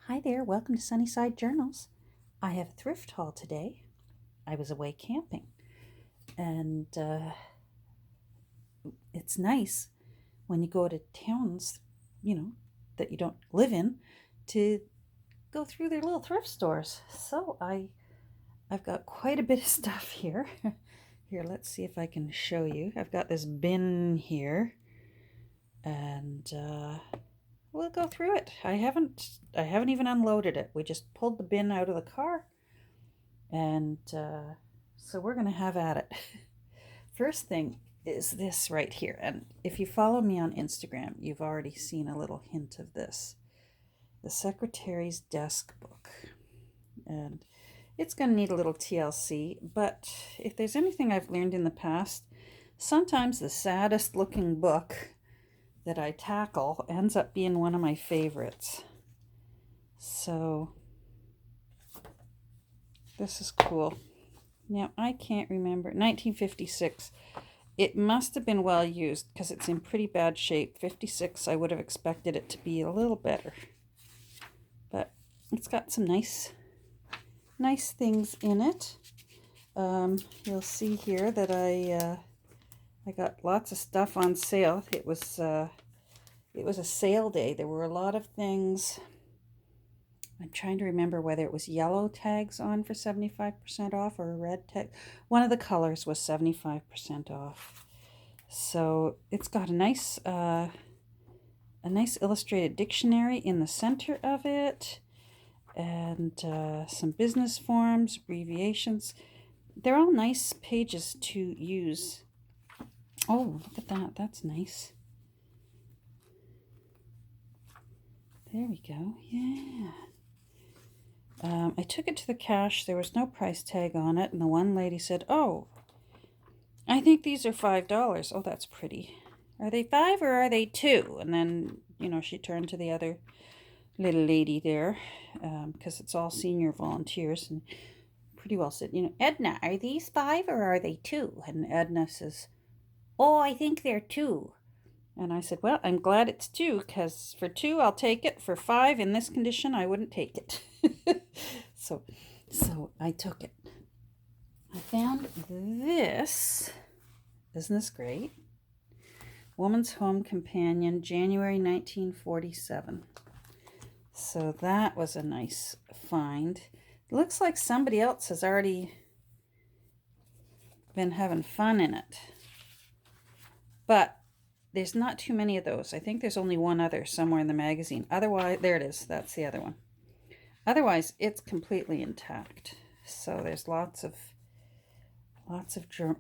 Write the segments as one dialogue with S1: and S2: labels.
S1: Hi there, welcome to Sunnyside Journals. I have a thrift haul today. I was away camping, and it's nice when you go to towns, you know, that you don't live in, to go through their little thrift stores. So I've got quite a bit of stuff here. Here, let's see if I can show you. I've got this bin here, and we'll go through it. I haven't even unloaded it. We just pulled the bin out of the car. And so we're going to have at it. First thing is this right here. And if you follow me on Instagram, you've already seen a little hint of this. The Secretary's Desk book. And it's going to need a little TLC, but if there's anything I've learned in the past, sometimes the saddest looking book that I tackle ends up being one of my favorites. So this is cool. Now, I can't remember. 1956. It must have been well used because it's in pretty bad shape. 56, I would have expected it to be a little better. But it's got some nice things in it. You'll see here that I got lots of stuff on sale. It was a sale day. There were a lot of things. I'm trying to remember whether it was yellow tags on for 75% off or a red tag. One of the colors was 75% off. So it's got a nice illustrated dictionary in the center of it, and some business forms, abbreviations. They're all nice pages to use. Oh, look at that. That's nice. There we go. Yeah. I took it to the cash. There was no price tag on it, and the one lady said, "Oh, I think these are $5. Oh, that's pretty. Are they 5 or are they 2?" And then, she turned to the other little lady there, because it's all senior volunteers, and pretty well said, "Edna, are these 5 or are they 2?" And Edna says, "Oh, I think they're 2." And I said, "Well, I'm glad it's 2, because for 2, I'll take it. For 5, in this condition, I wouldn't take it." So I took it. I found this. Isn't this great? Woman's Home Companion, January 1947. So that was a nice find. It looks like somebody else has already been having fun in it. But there's not too many of those. I think there's only one other somewhere in the magazine. Otherwise, there it is. That's the other one. Otherwise, it's completely intact. So there's lots of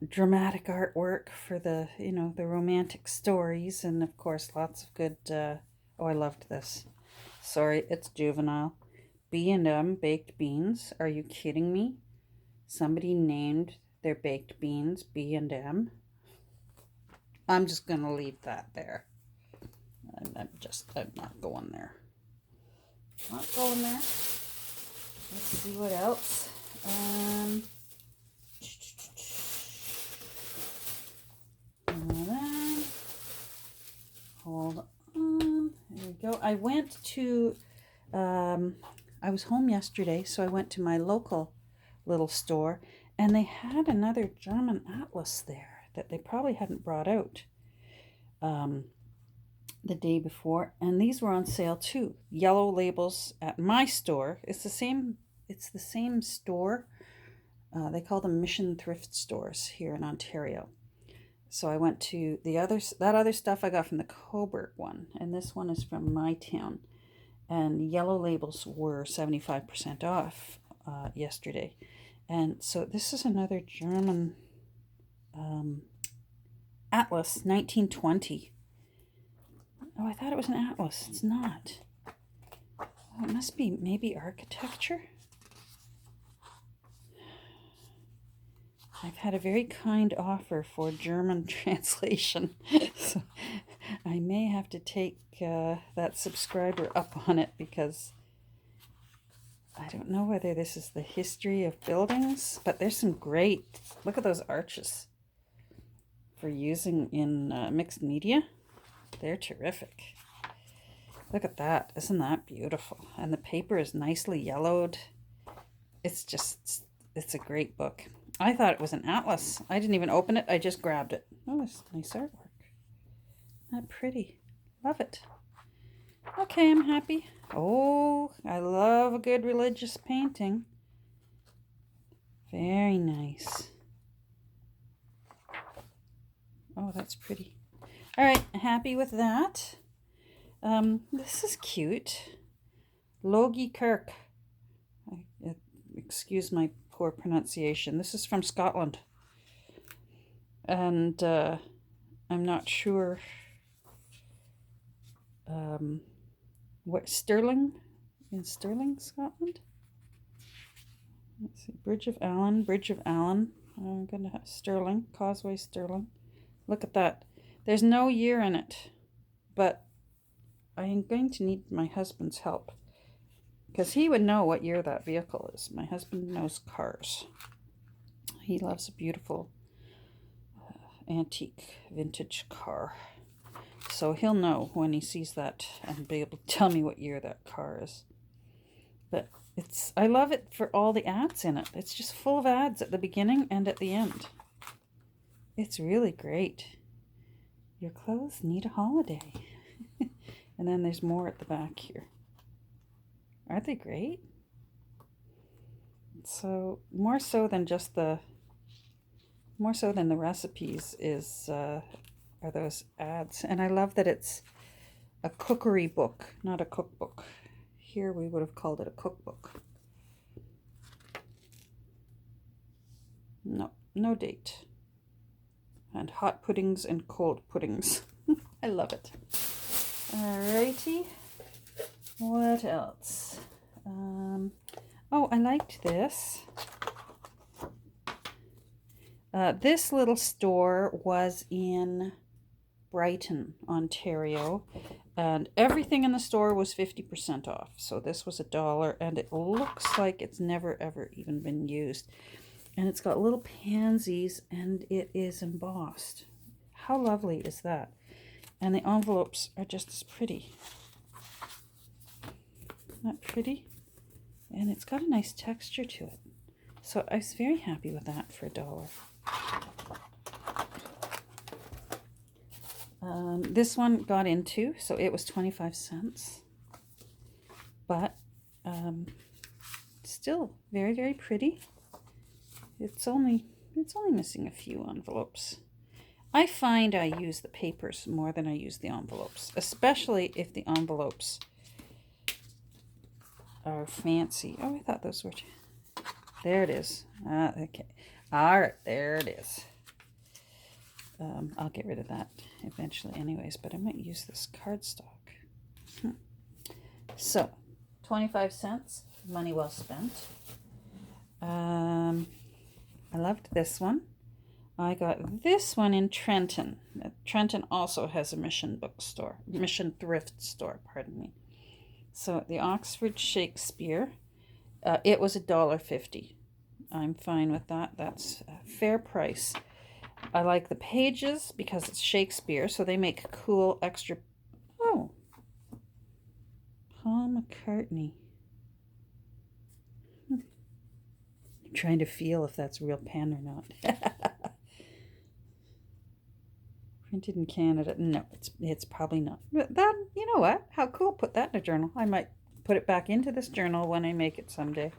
S1: dramatic artwork for the romantic stories, and of course lots of good. I loved this. Sorry, it's juvenile. B&M baked beans. Are you kidding me? Somebody named their baked beans B&M. I'm just going to leave that there. I'm not going there. Not going there. Let's see what else. Hold on. There we go. I went to, I was home yesterday, so I went to my local little store, and they had another German atlas there that they probably hadn't brought out the day before, and these were on sale too. Yellow labels at my store. It's the same store. They call them Mission Thrift stores here in Ontario. So I went to that other stuff I got from the Coburg one, and this one is from my town. And yellow labels were 75% off yesterday. And so this is another German atlas, 1920. Oh, I thought it was an atlas. It's not. Oh, it must be maybe architecture. I've had a very kind offer for German translation, so I may have to take that subscriber up on it, because I don't know whether this is the history of buildings, but there's some great, look at those arches for using in mixed media. They're terrific. Look at that. Isn't that beautiful? And the paper is nicely yellowed. It's a great book. I thought it was an atlas. I didn't even open it. I just grabbed it. Oh, it's nice artwork. Not pretty. Love it. Okay, I'm happy. Oh, I love a good religious painting. Very nice. Oh, that's pretty. All right, happy with that. This is cute. Logie Kirk. Excuse my poor pronunciation. This is from Scotland. And I'm not sure what Stirling? In Stirling, Scotland? Let's see. Bridge of Allen. I'm going to have Stirling. Causeway Stirling. Look at that. There's no year in it. But I am going to need my husband's help. Because he would know what year that vehicle is. My husband knows cars. He loves a beautiful antique vintage car. So he'll know when he sees that and be able to tell me what year that car is. But I love it for all the ads in it. It's just full of ads at the beginning and at the end. It's really great. Your clothes need a holiday. And then there's more at the back here. Aren't they great? So more so than the recipes are those ads. And I love that it's a cookery book, not a cookbook. Here we would have called it a cookbook. No date. And hot puddings and cold puddings. I love it. Alrighty. What else? Oh, I liked this. This little store was in Brighton, Ontario, and everything in the store was 50% off. So this was $1, and it looks like it's never ever even been used. And it's got little pansies, and it is embossed. How lovely is that? And the envelopes are just as pretty. Not pretty? And it's got a nice texture to it. So I was very happy with that for $1. This one got into, so it was 25 cents. But still very, very pretty. It's only missing a few envelopes. I find I use the papers more than I use the envelopes, especially if the envelopes are fancy. Oh, I thought those were... There it is. Okay. All right, there it is. I'll get rid of that eventually anyways, but I might use this cardstock. So, 25 cents. Money well spent. I loved this one. I got this one in Trenton. Trenton also has a Mission Thrift store, pardon me. So the Oxford Shakespeare, it was $1.50. I'm fine with that. That's a fair price. I like the pages because it's Shakespeare, so they make cool extra... Oh, Paul McCartney. I'm trying to feel if that's real pen or not. Printed in Canada. No, it's probably not. But that, you know what? How cool. Put that in a journal. I might put it back into this journal when I make it someday.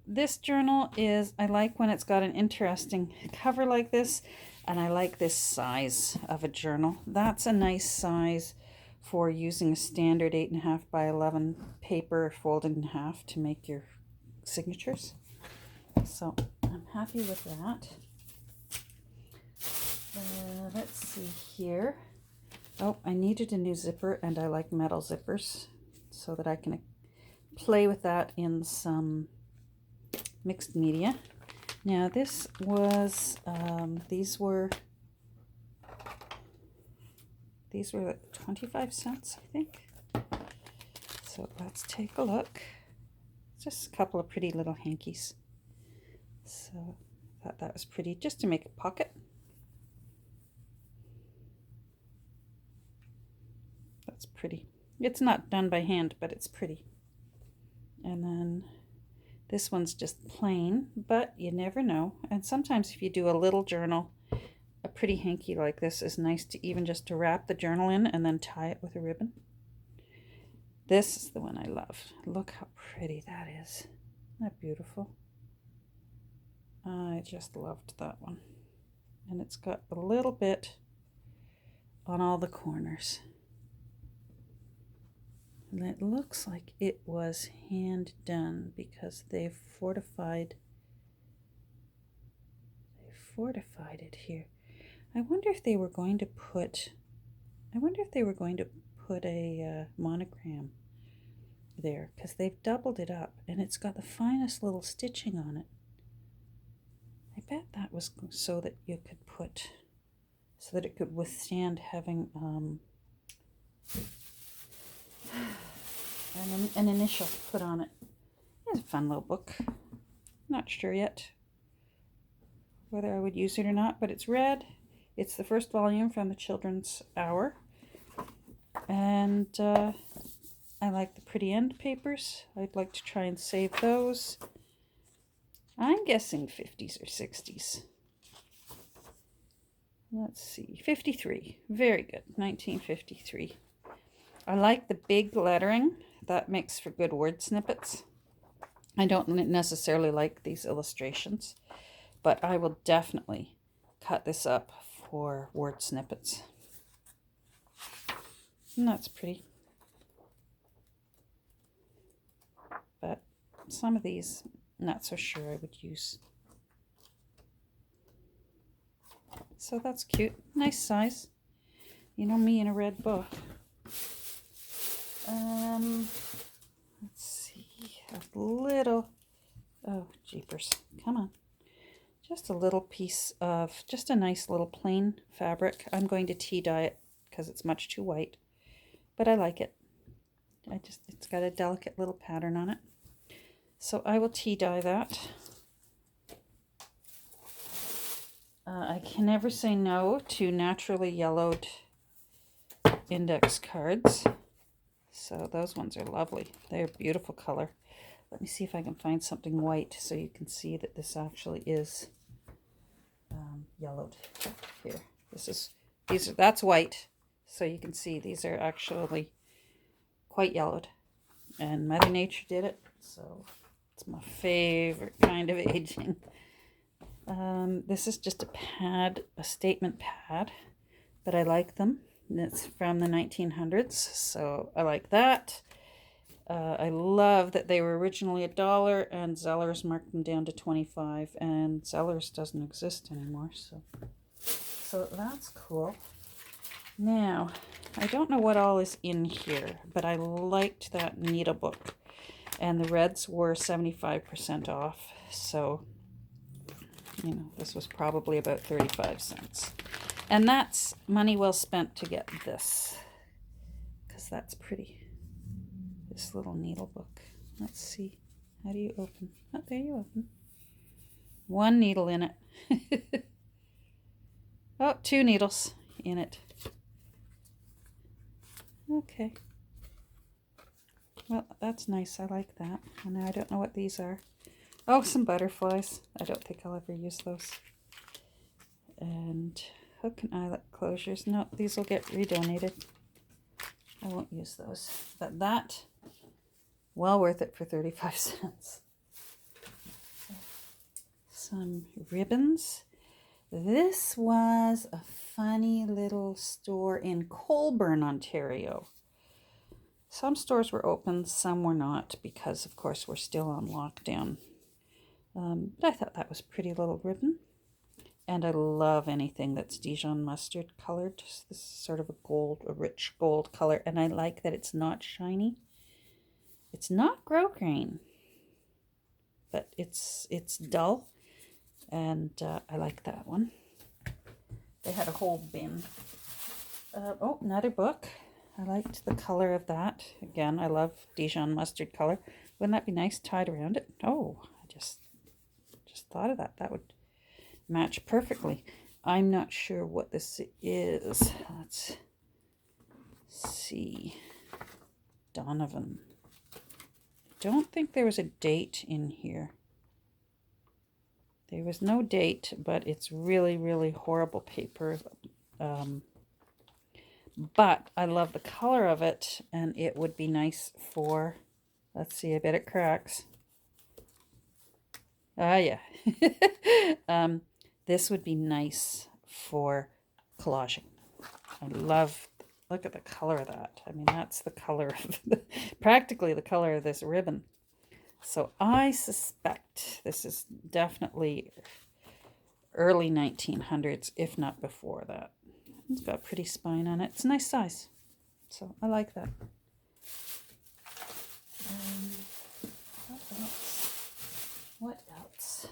S1: This journal is, I like when it's got an interesting cover like this, and I like this size of a journal. That's a nice size for using a standard 8.5 by 11 paper folded in half to make your signatures. So I'm happy with that. Let's see here. Oh, I needed a new zipper, and I like metal zippers so that I can play with that in some mixed media. Now this was, these were 25 cents, I think. So let's take a look. Just a couple of pretty little hankies. So I thought that was pretty, just to make a pocket. That's pretty. pretty. It's not done by hand, but it's pretty. And then this one's just plain, but you never know. And sometimes if you do a little journal, a pretty hanky like this is nice to even just to wrap the journal in and then tie it with a ribbon. This is the one I love. Look how pretty that is. Isn't that beautiful? I just loved that one. And it's got a little bit on all the corners. And it looks like it was hand done because they've fortified it here. I wonder if they were going to put a monogram there, because they've doubled it up and it's got the finest little stitching on it. I bet that was so that it could withstand having an initial put on it. It's a fun little book. Not sure yet whether I would use it or not, but it's red. It's the first volume from the Children's Hour. And I like the pretty end papers. I'd like to try and save those. I'm guessing 50s or 60s. Let's see, 53. Very good, 1953. I like the big lettering. That makes for good word snippets. I don't necessarily like these illustrations, but I will definitely cut this up for word snippets. And that's pretty. But some of these, not so sure I would use. So that's cute. Nice size. You know me in a red book. Let's see. A little... Oh, jeepers. Come on. Just a little piece of... Just a nice little plain fabric. I'm going to tea dye it because it's much too white. But I like it. It's got a delicate little pattern on it. So I will tea dye that. I can never say no to naturally yellowed index cards. So those ones are lovely. They're a beautiful color. Let me see if I can find something white so you can see that this actually is yellowed. Here, that's white. So you can see these are actually quite yellowed. And Mother Nature did it. So it's my favorite kind of aging. This is just a pad, a statement pad, but I like them. It's from the 1900s, so I like that. I love that they were originally $1 and Zellers marked them down to 25, and Zellers doesn't exist anymore, so that's cool. Now, I don't know what all is in here, but I liked that needle book, and the reds were 75% off, so you know, this was probably about 35 cents. And that's money well spent to get this, because that's pretty. This little needle book. Let's see. How do you open? Oh, there you open. One needle in it. Oh, 2 needles in it. Okay. Well, that's nice. I like that. And I don't know what these are. Oh, some butterflies. I don't think I'll ever use those. And hook and eyelet closures. No, these will get redonated. I won't use those. But that, well worth it for 35 cents. Some ribbons. This was a funny little store in Colborne, Ontario. Some stores were open, some were not, because of course we're still on lockdown. But I thought that was a pretty little ribbon. And I love anything that's Dijon mustard colored. This is sort of a rich gold color. And I like that it's not shiny. It's not grosgrain, but it's dull. And I like that one. They had a whole bin. Oh, another book. I liked the color of that. Again, I love Dijon mustard color. Wouldn't that be nice tied around it? Oh, I just thought of that. That would match perfectly. I'm not sure what this is. Let's see. Donovan. Don't think there was a date in here. There was no date, but it's really, really horrible paper. But I love the color of it, and it would be nice for, let's see, I bet it cracks. Ah, yeah. This would be nice for collaging. I love, look at the color of that. I mean, that's the color of, practically the color of this ribbon. So I suspect this is definitely early 1900s, if not before that. It's got a pretty spine on it. It's a nice size. So I like that. What else? What else?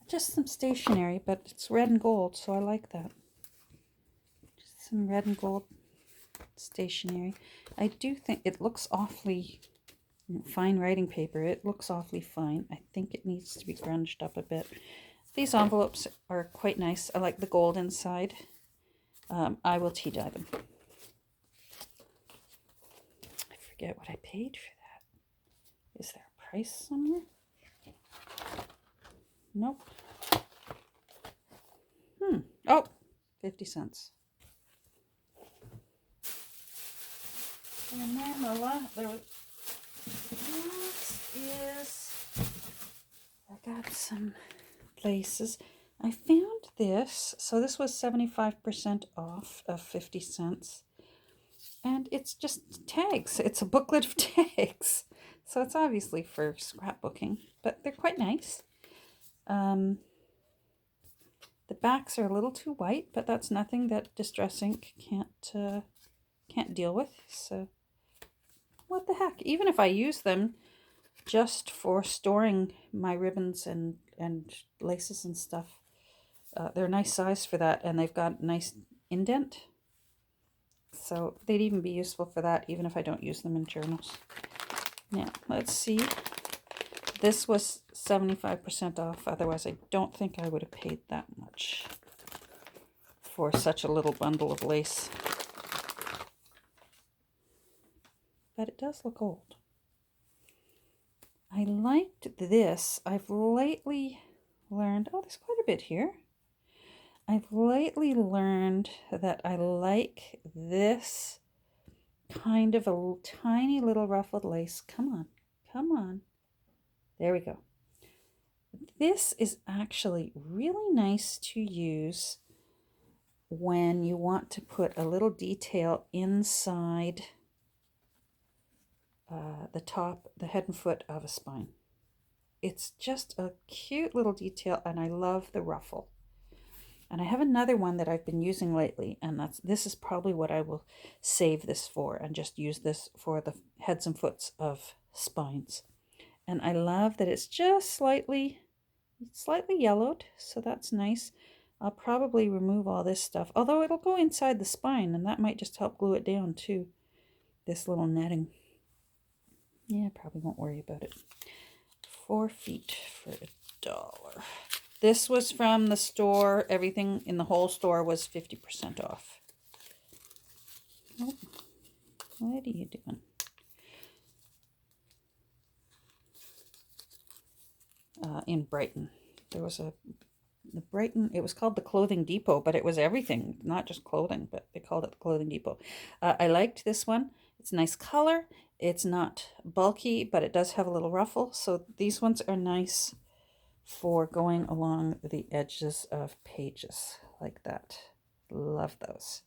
S1: Just some stationery, but it's red and gold, so I like that. Just some red and gold stationery. I do think it looks awfully fine writing paper. It looks awfully fine. I think it needs to be grunged up a bit. These envelopes are quite nice. I like the gold inside. I will tea dye them. I forget what I paid for that. Is there a price somewhere? Nope. Oh, 50 cents. And then there was, I got some laces. I found this. So this was 75% off of 50 cents. And it's just tags. It's a booklet of tags. So it's obviously for scrapbooking, but they're quite nice. The backs are a little too white, but that's nothing that Distress Ink can't deal with. So what the heck? Even if I use them just for storing my ribbons and laces and stuff, they're a nice size for that, and they've got a nice indent. So they'd even be useful for that, even if I don't use them in journals. Now, let's see. This was 75% off. Otherwise, I don't think I would have paid that much for such a little bundle of lace. But it does look old. I liked this. I've lately learned, oh, there's quite a bit here. I've lately learned that I like this kind of a tiny little ruffled lace. Come on, come on. There we go. This is actually really nice to use when you want to put a little detail inside the top, the head and foot of a spine. It's just a cute little detail, and I love the ruffle. And I have another one that I've been using lately, and this is probably what I will save this for and just use this for the heads and foots of spines. And I love that it's just slightly yellowed, so that's nice. I'll probably remove all this stuff, although it'll go inside the spine, and that might just help glue it down too, this little netting. Yeah, probably won't worry about it. 4 feet for $1. This was from the store. Everything in the whole store was 50% off. Oh, what are you doing? In Brighton. There was the Brighton, it was called the Clothing Depot, but it was everything, not just clothing, but they called it the Clothing Depot. I liked this one. It's a nice color. It's not bulky, but it does have a little ruffle. So these ones are nice for going along the edges of pages like that. Love those.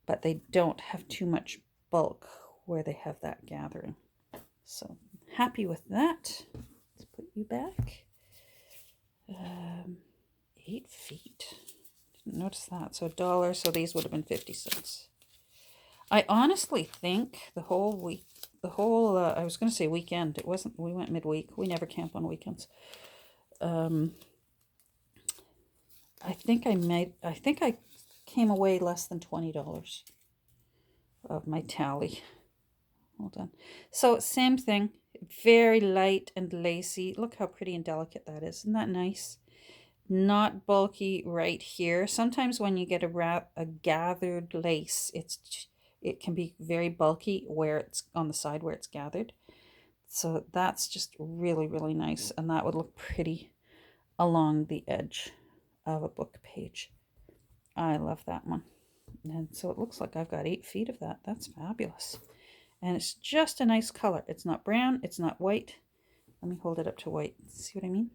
S1: But they don't have too much bulk where they have that gathering. So happy with that. Let's put you back. 8 feet. Didn't notice that. So $1. So these would have been 50 cents. I honestly think the whole week, I was going to say weekend. It wasn't. We went midweek. We never camp on weekends. I think I came away less than $20 of my tally. Hold on. So same thing. Very light and lacy. Look how pretty and delicate that is. Isn't that nice? Not bulky right here. Sometimes when you get a gathered lace, it can be very bulky where it's on the side where it's gathered. So that's just really, really nice. And that would look pretty along the edge of a book page. I love that one. And so it looks like I've got 8 feet of that. That's fabulous. And it's just a nice color. It's not brown. It's not white. Let me hold it up to white. See what I mean?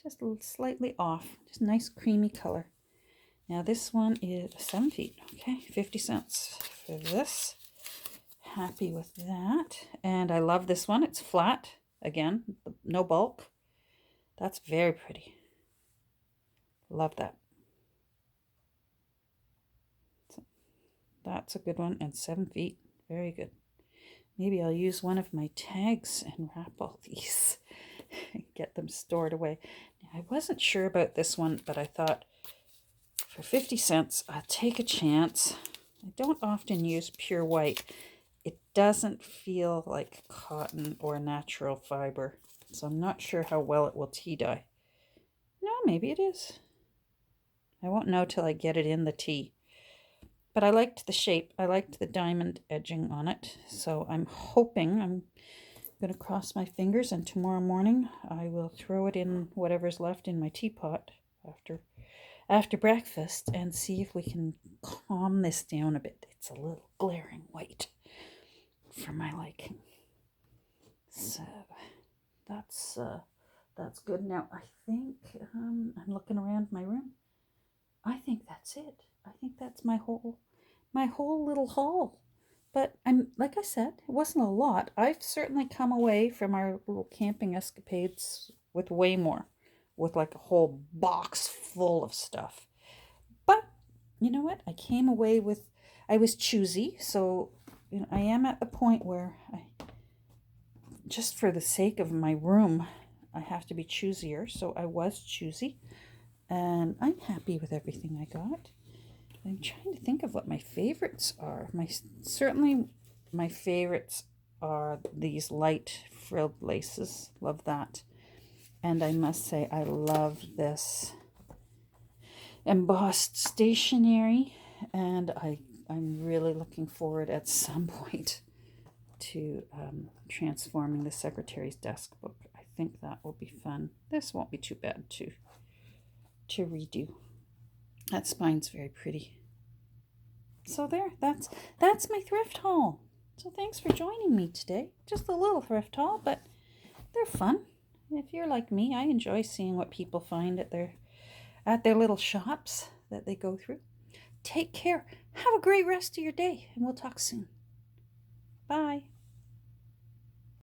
S1: Just a little slightly off. Just nice creamy color. Now this one is 7 feet. Okay, 50 cents for this. Happy with that. And I love this one. It's flat. Again, no bulk. That's very pretty. Love that. So that's a good one. And 7 feet. Very good. Maybe I'll use one of my tags and wrap all these and get them stored away. Now, I wasn't sure about this one, but I thought for 50 cents, I'll take a chance. I don't often use pure white. It doesn't feel like cotton or natural fiber, so I'm not sure how well it will tea dye. No, maybe it is. I won't know till I get it in the tea. But I liked the shape. I liked the diamond edging on it. So I'm hoping, I'm going to cross my fingers, and tomorrow morning I will throw it in whatever's left in my teapot after breakfast and see if we can calm this down a bit. It's a little glaring white for my liking. So that's good. Now I think I'm looking around my room. I think that's it. I think that's my whole little haul. But I'm, like I said, it wasn't a lot. I've certainly come away from our little camping escapades with way more, with like a whole box full of stuff. But you know what? I came away with, I was choosy. So you know, I am at the point where just for the sake of my room, I have to be choosier. So I was choosy, and I'm happy with everything I got. I'm trying to think of what my favorites are. Certainly my favorites are these light frilled laces. Love that. And I must say I love this embossed stationery, and I'm really looking forward at some point to transforming the secretary's desk book. I think that will be fun. This won't be too bad to redo. That spine's very pretty. So there, that's my thrift haul. So thanks for joining me today. Just a little thrift haul, but they're fun. If you're like me, I enjoy seeing what people find at their little shops that they go through. Take care. Have a great rest of your day, and we'll talk soon. Bye.